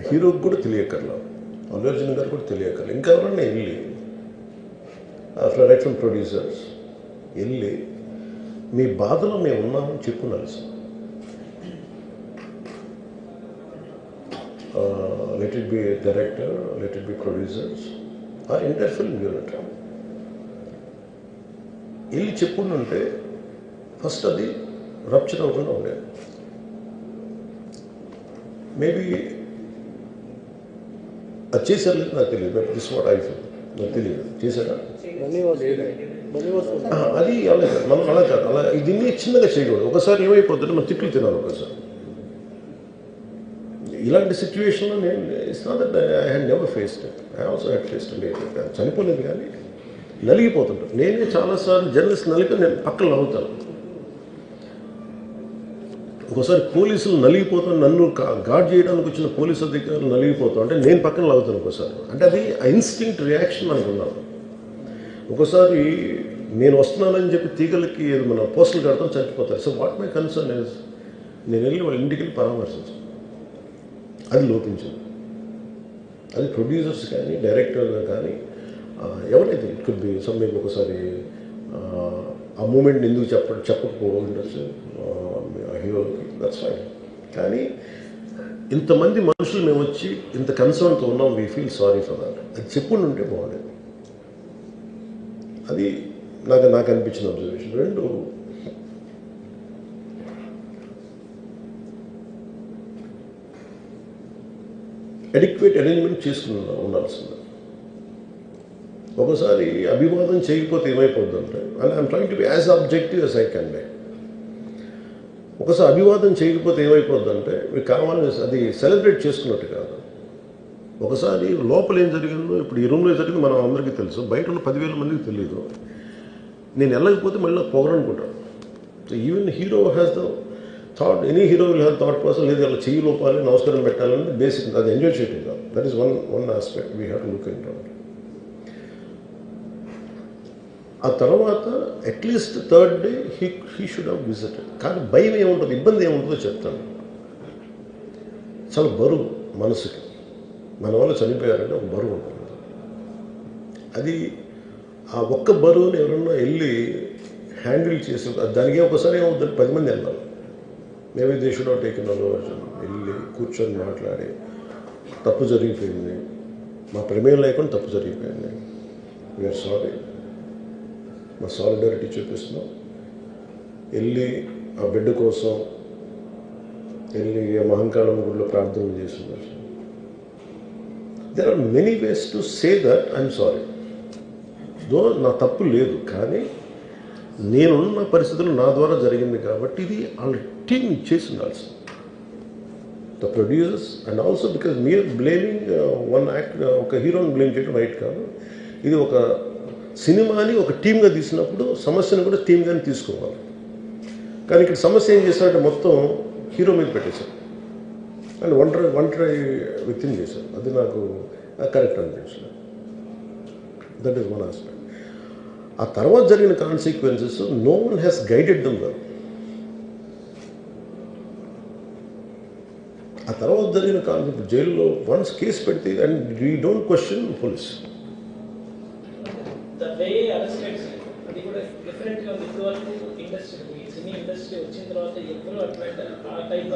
హీరోకి కూడా తెలియకర్లా, అల్లు అర్జున్ గారు కూడా తెలియకర్లా, ఇంకా ఎవరన్నా వెళ్ళి డైరెక్షన్ ప్రొడ్యూసర్స్ వెళ్ళి మీ బాధలో మేము ఉన్నామని చెప్పున్నారు sir. Let it be director, let it be producers or entire film unit వెళ్ళి చెప్పుకుంటుంటే ఫస్ట్ అది రప్చర్ అవ్వకుండా ఉండేది. మేబీ అది చేశారు లేదు నాకు తెలియదు, but this what I feel, నాకు తెలియదు చేశారా అది అలా కాదు, మనం అలా కాదు, అలా దీన్ని చిన్నగా చేయకూడదు. ఒకసారి ఏమైపోతుందంటే మనం తిట్లు తినాలి ఒకసారి. ఇలాంటి సిచ్యువేషన్లో నేను it's not that I had never faced it, I also had faced it. చనిపోలేదు కానీ నలిగిపోతుంటాను. నేనే చాలాసార్లు జర్నలిస్ట్ నలిపి నేను పక్కన నవ్వుతాను. ఒకసారి పోలీసులు నలిగిపోతాను, నన్ను గార్డ్ చేయడానికి వచ్చిన పోలీసు అధికారులు నలిగిపోతాం అంటే నేను పక్కన లాగుతాను ఒకసారి. అంటే అది ఇన్స్టింక్ట్ రియాక్షన్ అనుకున్నాను. ఒకసారి నేను వస్తున్నానని చెప్పి తీగలకి మన పోస్టులు కడతాం, చచ్చిపోతారు. So what my concern is నేను వెళ్ళి వాళ్ళ ఇంటికి వెళ్ళి పరామర్శించాను. అది లోపించింది. అది ప్రొడ్యూసర్స్ కానీ డైరెక్టర్గా కానీ ఎవరైతే ఇట్ కుడ్ బి సమ్ మీకు ఒకసారి ఆ మూమెంట్ ఎందుకు చెప్పకపోవచ్చు హీరోకి, దట్స్ ఫైన్. కానీ ఇంతమంది మనుషులు మేము వచ్చి ఇంత కన్సర్న్తో ఉన్నాం, we feel sorry for that, అది చెప్పుకుంటూ ఉంటే బాగుండేది. అది నాకు అనిపించిన అబ్జర్వేషన్. రెండు, అడిక్వేట్ అరేంజ్మెంట్ చేసుకుని ఉండాల్సింది. ఒకసారి అభివాదం చేయకపోతే ఏమైపోతుందంటే, and I'm trying to be as objective as I can be. ఒకసారి అభివాదం చేయకపోతే ఏమైపోతుందంటే మీకు కావాలని అది సెలబ్రేట్ చేసుకున్నట్టు కాదు. ఒకసారి లోపల ఏం జరిగిందో ఇప్పుడు ఈ రూమ్లో జరిగింది మనం అందరికీ తెలుసు, బయట ఉన్న 10,000 మందికి తెలియదు. నేను వెళ్ళకపోతే మళ్ళీ నాకు పొగరనుకుంటాను. So even hero has the thought, any hero will have thought process, లేదు అలా చెయ్యి లోపాలి నమస్కారం పెట్టాలని బేసిక్, అది ఎంజాయ్ చేయటం కాదు. That is one aspect we have to look in to. ఆ తర్వాత at least third day he should have visited. కానీ భయం ఏముంటుంది, ఇబ్బంది ఏముంటుందో చెప్తాను. చాలా బరువు మనసుకి, మన వల్ల చనిపోయారంటే ఒక బరువు ఉంటుంది. అది ఆ ఒక్క బరువుని ఎవరన్నా వెళ్ళి హ్యాండిల్ చేసి దానికి ఒకసారి ఏమవుతుంది, 10 మంది వెళ్ళాలి. Maybe they should have taken Allu Arjun వెళ్ళి కూర్చొని మాట్లాడి తప్పు జరిగిపోయింది, మా ప్రమేయం లేకుండా తప్పు జరిగిపోయింది, వీఆర్ సారీ, మా సాలిడారిటీ చూపిస్తున్నాం, వెళ్ళి ఆ బిడ్డ కోసం వెళ్ళి మహంకాళం గుడిలో ప్రార్థనలు చేస్తున్నారు. There are many ways to say that I'm sorry, though నా తప్పు లేదు, కానీ నేనున్న పరిస్థితులు నా ద్వారా జరిగింది కాబట్టి ఇది వాళ్ళ టీం చేసి ఉండాల్సింది. The producers and also because మీరు బ్లేమింగ్ వన్ యాక్ట్, ఒక హీరోని బ్లేమ్ చేయడం రైట్ కాదు. ఇది ఒక సినిమాని ఒక టీమ్గా తీసినప్పుడు సమస్యను కూడా టీమ్గానే తీసుకోవాలి. కానీ ఇక్కడ సమస్య ఏం చేశారంటే మొత్తం హీరో మీద పెట్టేశారు అండ్ ఒంటరి వ్యక్తిని చేశారు. అది నాకు కరెక్ట్ అనిపించలేదు. That is one aspect. ఆ తర్వాత జరిగిన consequences no one has guided them well. ఆ తర్వాత జరిగిన కాన్సెప్ట్ జైల్లో వన్స్ కేసు పెడితే and we don't question police. అది కూడా డిఫరెంట్గా ఉంది. ఇప్పుడు వరకు ఇండస్ట్రీ, సినీ ఇండస్ట్రీ వచ్చిన తర్వాత ఎప్పుడు అట్లా ఆ టైప్